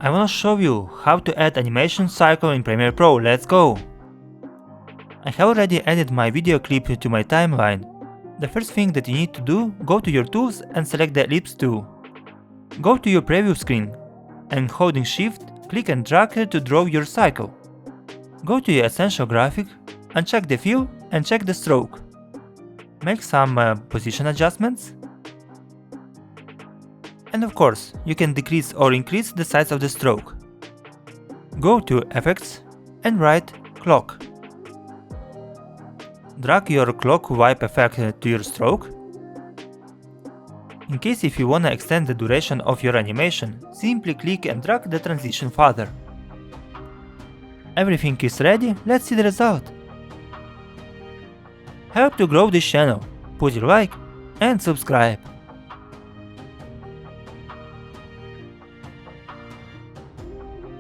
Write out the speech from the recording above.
I wanna show you how to add animation cycle in Premiere Pro, let's go! I have already added my video clip to my timeline. The first thing that you need to do, go to your tools and select the Ellipse Tool. Go to your preview screen and holding Shift, click and drag to draw your cycle. Go to your essential graphic, uncheck the fill and check the stroke. Make some position adjustments. And of course, you can decrease or increase the size of the stroke. Go to Effects and write Clock. Drag your clock wipe effect to your stroke. In case if you wanna extend the duration of your animation, simply click and drag the transition further. Everything is ready, let's see the result. Help to grow this channel, put your like and subscribe.